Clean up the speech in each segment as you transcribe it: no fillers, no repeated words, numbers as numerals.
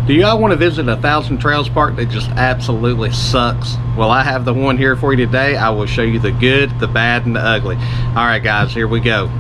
Do y'all want to visit a Thousand Trails park that just absolutely sucks? Well, I have the one here for you today. I will show you the good, the bad, and the ugly. All right, guys, here we go.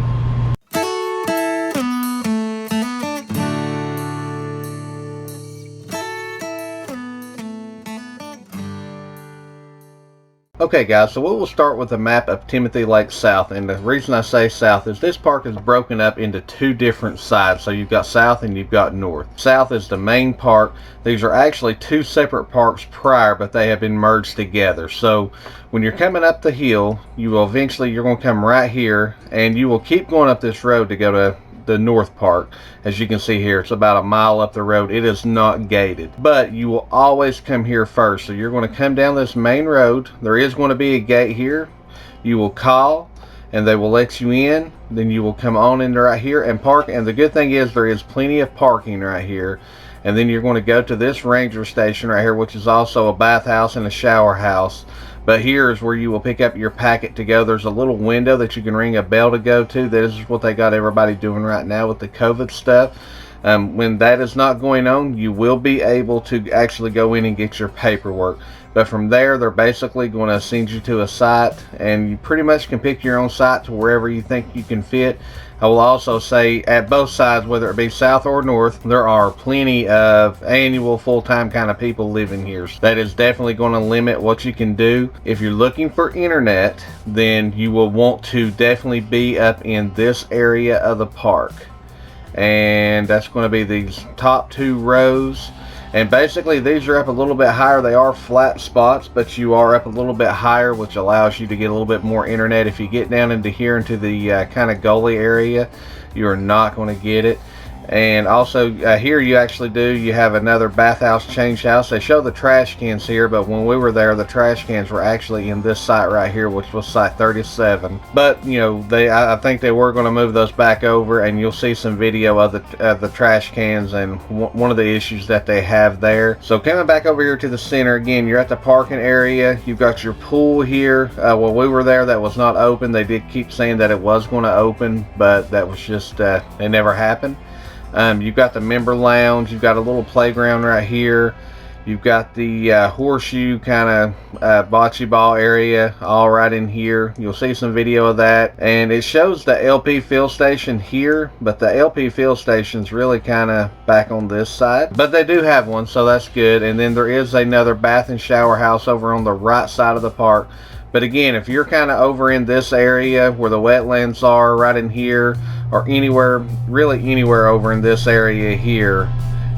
Okay guys, so we will start with a map of Timothy Lake South, and the reason I say south is this park is broken up into two different sides. So you've got south and you've got north. South is the main park. These are actually two separate parks prior, but they have been merged together. So when you're coming up the hill, you will eventually, you're going to come right here, and you will keep going up this road to go to the north park. As you can see here, it's about a mile up the road. It is not gated, but you will always come here first. So you're going to come down this main road. There is going to be a gate here. You will call and they will let you in. Then you will come on in right here and park. And the good thing is there is plenty of parking right here. And then you're going to go to this ranger station right here, which is also a bathhouse and a shower house. But here is where you will pick up your packet to go. There's a little window that you can ring a bell to go to. This is what they got everybody doing right now with the COVID stuff. When that is not going on, you will be able to actually go in and get your paperwork. But from there, they're basically going to send you to a site, and you pretty much can pick your own site to wherever you think you can fit. I will also say at both sides, whether it be south or north, there are plenty of annual full-time kind of people living here. So that is definitely going to limit what you can do. If you're looking for internet, then you will want to definitely be up in this area of the park. And that's going to be these top two rows. And basically these are up a little bit higher. They are flat spots, but you are up a little bit higher, which allows you to get a little bit more internet. If you get down into here into the kind of gully area, you are not going to get it. And also here you actually you have another bathhouse change house. They show the trash cans here, but when we were there, the trash cans were actually in this site right here, which was site 37. But you know, I think they were going to move those back over, and you'll see some video of the trash cans and one of the issues that they have there. So coming back over here to the center again, you're at the parking area. You've got your pool here. When we were there, that was not open. They did keep saying that it was going to open, but that was just it never happened. You've got the member lounge. You've got a little playground right here. You've got the horseshoe kind of bocce ball area all right in here. You'll see some video of that. And it shows the LP fill station here, but the LP fill station's really kind of back on this side. But they do have one, so that's good. And then there is another bath and shower house over on the right side of the park. But again, if you're kind of over in this area where the wetlands are, right in here, or anywhere, really anywhere over in this area here,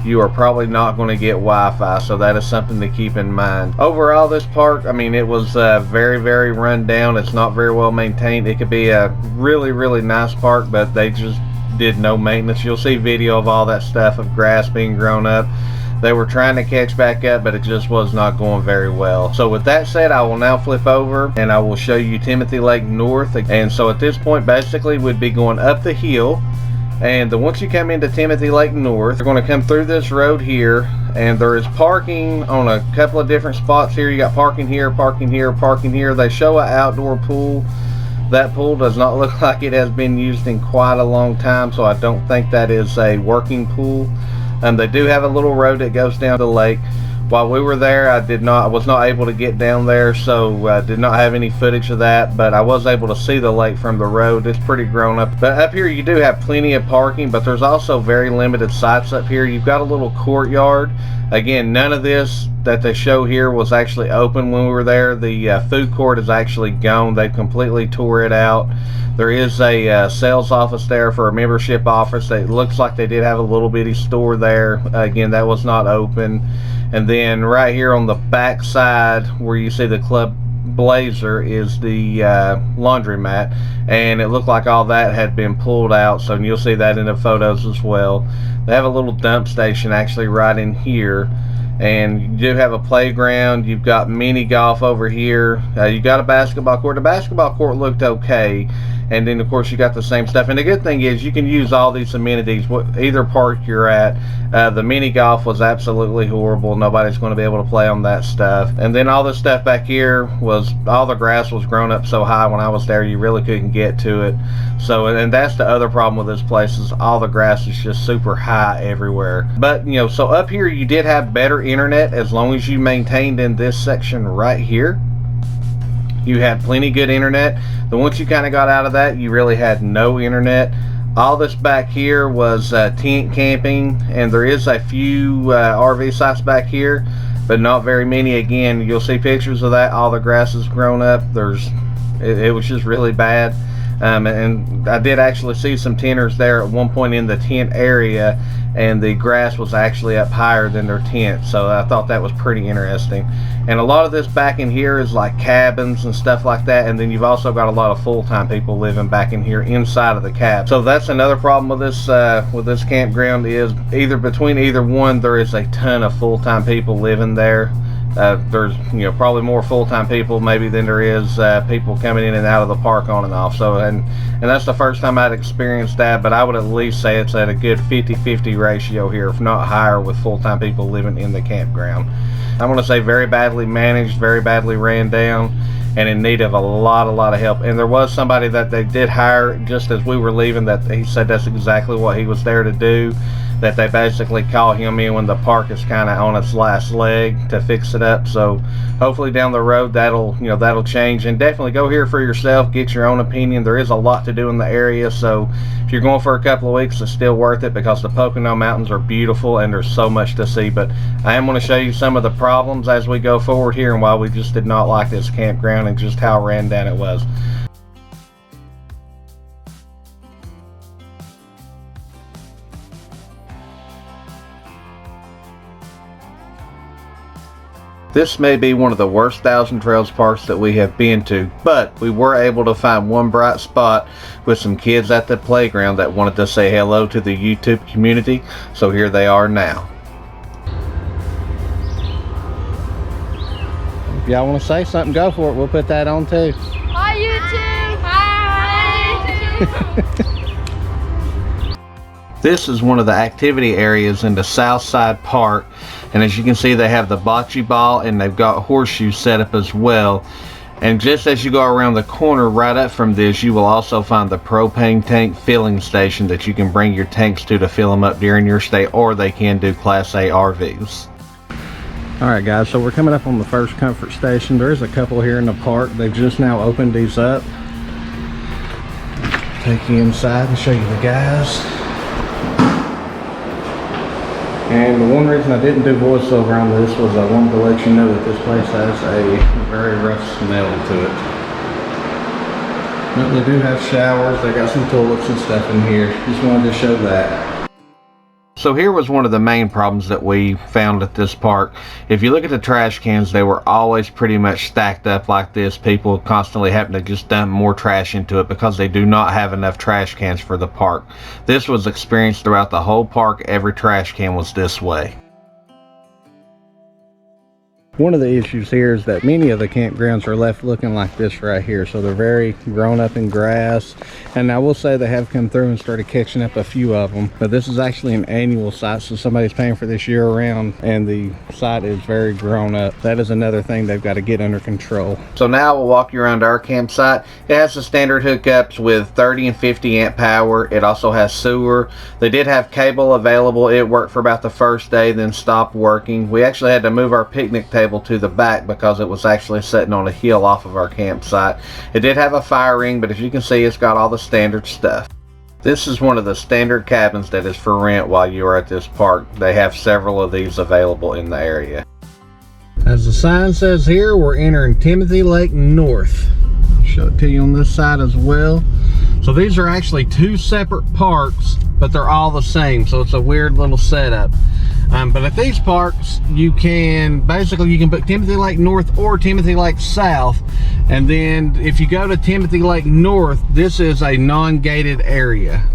you are probably not going to get Wi-Fi, so that is something to keep in mind. Overall, this park, I mean, it was very, very run down. It's not very well maintained. It could be a really, really nice park, but they just did no maintenance. You'll see video of all that stuff of grass being grown up. They were trying to catch back up, but it just was not going very well. So with that said, I will now flip over and I will show you Timothy Lake North. And so at this point, basically, we'd be going up the hill. And once you come into Timothy Lake North, you're going to come through this road here. And there is parking on a couple of different spots here. You got parking here, parking here, parking here. They show an outdoor pool. That pool does not look like it has been used in quite a long time, so I don't think that is a working pool. They do have a little road that goes down the lake. While we were there, I was not able to get down there, so I did not have any footage of that, but I was able to see the lake from the road. It's pretty grown up. But up here you do have plenty of parking, but there's also very limited sites up here. You've got a little courtyard. Again, none of this that they show here was actually open when we were there. The food court is actually gone. They completely tore it out. There is a sales office there for a membership office. It looks like they did have a little bitty store there. Again, that was not open. And then right here on the back side where you see the Club Blazer is the laundromat, and it looked like all that had been pulled out, so you'll see that in the photos as well. They have a little dump station actually right in here, and you do have a playground. You've got mini golf over here. You got a basketball court. The basketball court looked okay. And then of course you got the same stuff. And the good thing is you can use all these amenities either park you're at. The mini golf was absolutely horrible. Nobody's going to be able to play on that stuff. And then all this stuff back here was, all the grass was grown up so high when I was there you really couldn't get to it. So, and that's the other problem with this place, is all the grass is just super high everywhere. But you know, so up here you did have better internet as long as you maintained in this section right here. You had plenty good internet. But once you kind of got out of that, you really had no internet. All this back here was tent camping, and there is a few RV sites back here, but not very many. Again, you'll see pictures of that. All the grass is grown up. It was just really bad. And I did actually see some tenters there at one point in the tent area, and the grass was actually up higher than their tent, so I thought that was pretty interesting. And a lot of this back in here is like cabins and stuff like that, and then you've also got a lot of full-time people living back in here inside of the cab. So that's another problem with this campground, is between either one there is a ton of full-time people living there. There's probably more full-time people maybe than there is people coming in and out of the park on and off. So and that's the first time I'd experienced that, but I would at least say it's at a good 50-50 ratio here, if not higher, with full-time people living in the campground. I want to say very badly managed, very badly ran down, and in need of a lot of help. And there was somebody that they did hire just as we were leaving that he said that's exactly what he was there to do, that they basically call him in when the park is kind of on its last leg to fix it up. So hopefully down the road that'll change, and definitely go here for yourself, get your own opinion. There is a lot to do in the area, so if you're going for a couple of weeks, it's still worth it, because the Pocono Mountains are beautiful and there's so much to see. But I am going to show you some of the problems as we go forward here, and why we just did not like this campground and just how ran down it was. This may be one of the worst Thousand Trails parks that we have been to, but we were able to find one bright spot with some kids at the playground that wanted to say hello to the YouTube community, so here they are now. If y'all want to say something, go for it. We'll put that on too. Hi YouTube! Hi YouTube! This is one of the activity areas in the South Side Park, and as you can see they have the bocce ball and they've got horseshoes set up as well. And just as you go around the corner right up from this, you will also find the propane tank filling station that you can bring your tanks to fill them up during your stay, or they can do Class A RVs. Alright guys, so we're coming up on the first comfort station. There is a couple here in the park. They've just now opened these up. Take you inside and show you the guys. And the one reason I didn't do voiceover on this was I wanted to let you know that this place has a very rough smell to it. But they do have showers, they got some toilets and stuff in here. Just wanted to show that. So here was one of the main problems that we found at this park. If you look at the trash cans, they were always pretty much stacked up like this. People constantly having to just dump more trash into it because they do not have enough trash cans for the park. This was experienced throughout the whole park. Every trash can was this way. One of the issues here is that many of the campgrounds are left looking like this right here. So they're very grown up in grass. And I will say they have come through and started catching up a few of them. But this is actually an annual site, so somebody's paying for this year round, and the site is very grown up. That is another thing they've got to get under control. So now we'll walk you around our campsite. It has the standard hookups with 30 and 50 amp power. It also has sewer. They did have cable available. It worked for about the first day, then stopped working. We actually had to move our picnic table to the back because it was actually sitting on a hill off of our campsite. It did have a fire ring, but as you can see, it's got all the standard stuff. This is one of the standard cabins that is for rent while you are at this park. They have several of these available in the area. As the sign says here, we're entering Timothy Lake North. I'll show it to you on this side as well. So these are actually two separate parks, but they're all the same, so it's a weird little setup. But at these parks, you can book Timothy Lake North or Timothy Lake South. And then if you go to Timothy Lake North, this is a non-gated area.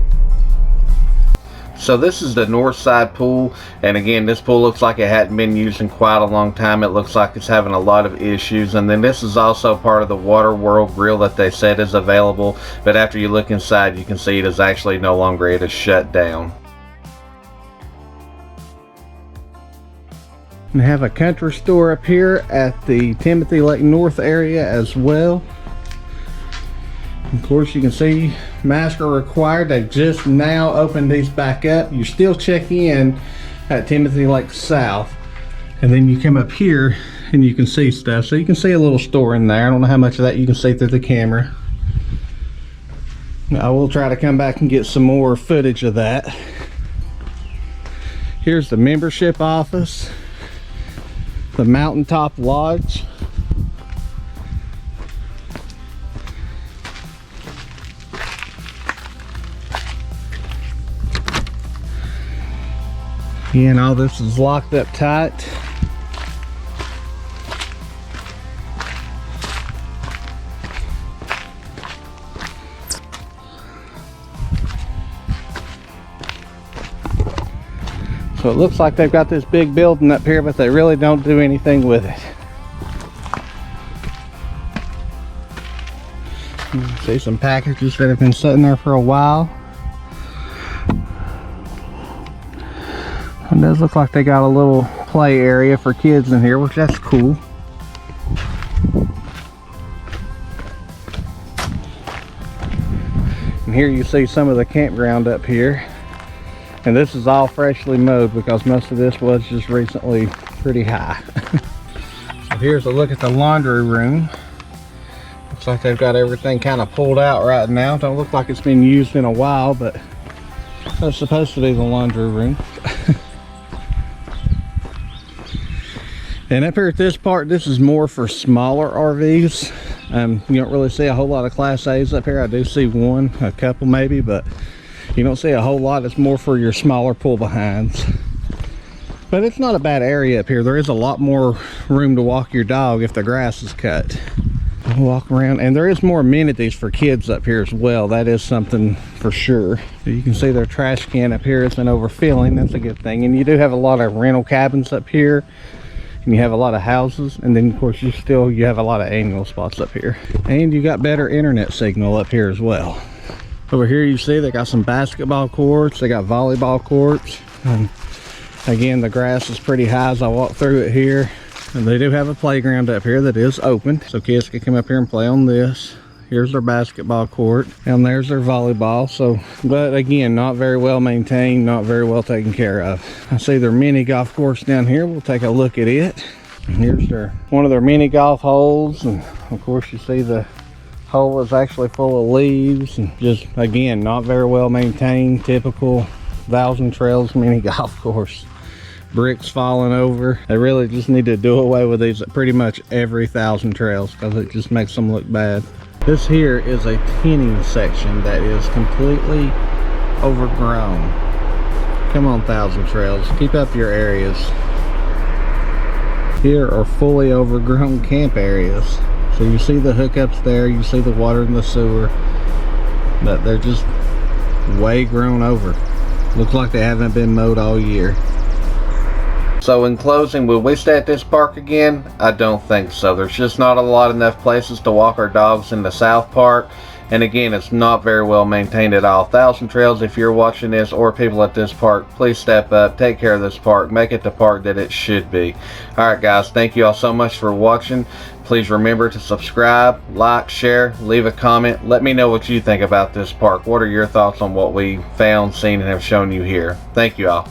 So this is the north side pool, and again, this pool looks like it hadn't been used in quite a long time. It looks like it's having a lot of issues. And then this is also part of the Water World grill that they said is available, but after you look inside, you can see it is actually no longer. It is shut down. We have a country store up here at the Timothy Lake North area as well. Of course, you can see masks are required. They just now opened these back up. You still check in at Timothy Lake South, and then you come up here and you can see stuff. So you can see a little store in there. I don't know how much of that you can see through the camera. I will try to come back and get some more footage of that. Here's the membership office, the Mountaintop Lodge. Again, all this is locked up tight. So it looks like they've got this big building up here, but they really don't do anything with it. You can see some packages that have been sitting there for a while. It does look like they got a little play area for kids in here, which that's cool. And here you see some of the campground up here. And this is all freshly mowed because most of this was just recently pretty high. So here's a look at the laundry room. Looks like they've got everything kind of pulled out right now. Don't look like it's been used in a while, but that's supposed to be the laundry room. And up here at this part, this is more for smaller RVs. You don't really see a whole lot of Class A's up here. I do see one, a couple maybe, but you don't see a whole lot. It's more for your smaller pull-behinds. But it's not a bad area up here. There is a lot more room to walk your dog if the grass is cut. Walk around, and there is more amenities for kids up here as well. That is something for sure. You can see their trash can up here has been overfilling. That's a good thing. And you do have a lot of rental cabins up here. And you have a lot of houses, and then of course you have a lot of annual spots up here, and you got better internet signal up here as well. Over here you see they got some basketball courts, they got volleyball courts, and again the grass is pretty high as I walk through it here. And they do have a playground up here that is open, so kids can come up here and play on this. Here's their basketball court, and there's their volleyball. So, but again, not very well maintained, not very well taken care of. I see their mini golf course down here. We'll take a look at it. And here's one of their mini golf holes, and of course you see the hole is actually full of leaves, and just again not very well maintained. Typical Thousand Trails mini golf course. Bricks falling over. They really just need to do away with these at pretty much every Thousand Trails because it just makes them look bad. This here is a tinning section that is completely overgrown. Come on, Thousand Trails, keep up your areas. Here are fully overgrown camp areas. So you see the hookups there, you see the water in the sewer, but they're just way grown over. Looks like they haven't been mowed all year. So in closing, will we stay at this park again? I don't think so. There's just not enough places to walk our dogs in the South Park. And again, it's not very well maintained at all. Thousand Trails, if you're watching this, or people at this park, please step up, take care of this park, make it the park that it should be. Alright guys, thank you all so much for watching. Please remember to subscribe, like, share, leave a comment. Let me know what you think about this park. What are your thoughts on what we found, seen, and have shown you here? Thank you all.